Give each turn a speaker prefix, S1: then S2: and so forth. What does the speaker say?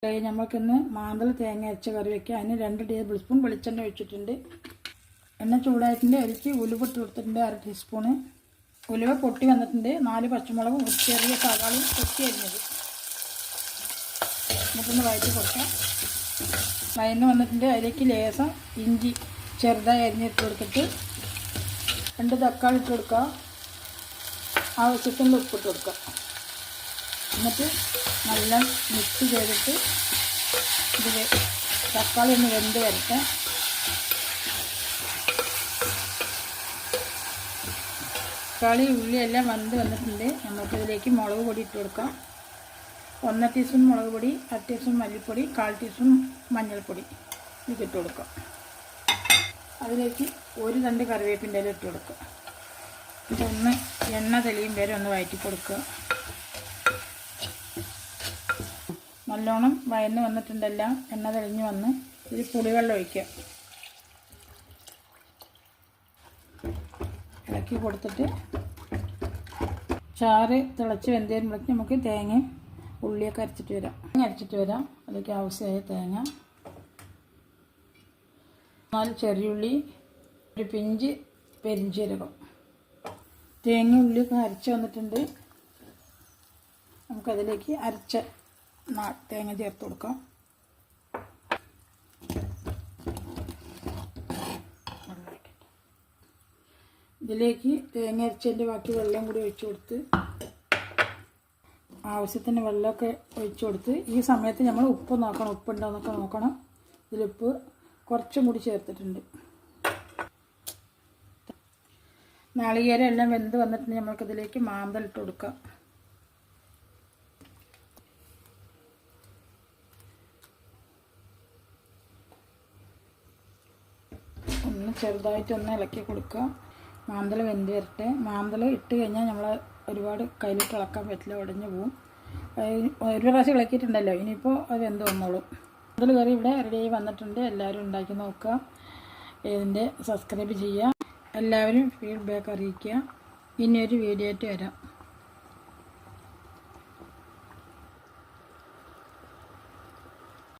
S1: നമുക്കിന്ന് മാന്തൽ തേങ്ങ അരച്ച കറി വയ്ക്കുക. അതിന് 2 ടേബിൾ സ്പൂൺ വെളിച്ചെണ്ണ ഒഴിച്ചിട്ടുണ്ട്. എണ്ണ ചൂടായിട്ടുണ്ട്. അതിലേക്ക് ഉലുവ ഇട്ട് കൊടുത്തിട്ടുണ്ട് 1/2 ടീസ്പൂണ്. ഉലുവ പൊട്ടി വന്നിട്ടുണ്ട്. 4 പച്ചമുളകും ചെറിയ തക്കാളിയും കൊത്തി അരിഞ്ഞത് എന്നിട്ടൊന്ന് വഴറ്റി കൊടുക്കാം. വഴന്ന് വന്നിട്ടുണ്ട്. അതിലേക്ക് ലേസം ഇഞ്ചി ചെറുതായി അരിഞ്ഞിട്ട് കൊടുത്തിട്ട് 2 തക്കാളി ഇട്ട് കൊടുക്കുക. ആവശ്യത്തിന് ഉപ്പിട്ട് കൊടുക്കുക. എന്നിട്ട് നല്ല മിക്സ് ചെയ്തിട്ട് ഇത് തക്കാളി ഒന്ന് വെന്ത് വരട്ടെ. തക്കാളി ഉള്ളിയെല്ലാം വെന്ത് വന്നിട്ടുണ്ട്. നമുക്കിതിലേക്ക് മുളക് പൊടി ഇട്ട് കൊടുക്കാം. 1 ടീസ്പൂൺ മുളക് പൊടി, 1/2 ടീസ്പൂൺ മല്ലിപ്പൊടി, 1/4 ടീസ്പൂൺ മഞ്ഞൾപ്പൊടി ഇതിട്ട് കൊടുക്കാം. അതിലേക്ക് 1-2 കറിവേപ്പിൻ്റെ ഇല ഇട്ട് കൊടുക്കുക. ഇതൊന്ന് എണ്ണ തെളിയും വരെ ഒന്ന് വഴറ്റി കൊടുക്കുക. നല്ലോണം വഴന്ന് വന്നിട്ടുണ്ടെല്ലാം എണ്ണ തെളിഞ്ഞ് വന്ന് ഇതിൽ പുളിവെള്ളം ഒഴിക്കുക. ഇളക്കി കൊടുത്തിട്ട് ചാറ് തിളച്ച് വെന്ത് വരുമ്പോഴേക്കും നമുക്ക് തേങ്ങയും ഉള്ളിയൊക്കെ അരച്ചിട്ട് വരാം. അതിലേക്ക് ആവശ്യമായ തേങ്ങ, 4 ചെറിയുള്ളി, 1 പിഞ്ച് പെരിഞ്ചീരകം. തേങ്ങ ഉള്ളിയൊക്കെ അരച്ച് വന്നിട്ടുണ്ട്. നമുക്കതിലേക്ക് അരച്ച തേങ്ങ ചേർത്ത് കൊടുക്കാം. ഇതിലേക്ക് തേങ്ങ അരച്ചതിൻ്റെ ബാക്കി വെള്ളം കൂടി ഒഴിച്ചു കൊടുത്ത് ആവശ്യത്തിന് വെള്ളമൊക്കെ ഒഴിച്ചു കൊടുത്ത് ഈ സമയത്ത് നമ്മൾ ഉപ്പ് നോക്കണം. ഉപ്പുണ്ടോയെന്നൊക്കെ നോക്കണം. ഇതിലുപ്പ് കുറച്ചും കൂടി ചേർത്തിട്ടുണ്ട്. നാളികേരം എല്ലാം വെന്ത് വന്നിട്ട് നമ്മൾക്കിതിലേക്ക് മാന്തൽ ഇട്ട് കൊടുക്കാം. ഒന്ന് ചെറുതായിട്ടൊന്ന് ഇളക്കി കൊടുക്കുക. മാന്തൽ വെന്ത് വരട്ടെ. മാന്തൽ ഇട്ട് കഴിഞ്ഞാൽ നമ്മൾ ഒരുപാട് കയ്യിലിട്ട് ഇളക്കാൻ പറ്റില്ല, ഉടഞ്ഞു പോവും. ഒരു പ്രാവശ്യം ഇളക്കിയിട്ടുണ്ടല്ലോ, ഇനിയിപ്പോൾ അത് വെന്ത് വന്നോളും. മാന്തൽ കറി ഇവിടെ റെഡിയായി വന്നിട്ടുണ്ട്. എല്ലാവരും ഉണ്ടാക്കി നോക്കുക. ഇതിൻ്റെ സബ്സ്ക്രൈബ് ചെയ്യുക. എല്ലാവരും ഫീഡ്ബാക്ക് അറിയിക്കുക. ഇനിയൊരു വീഡിയോ ആയിട്ട് വരാം.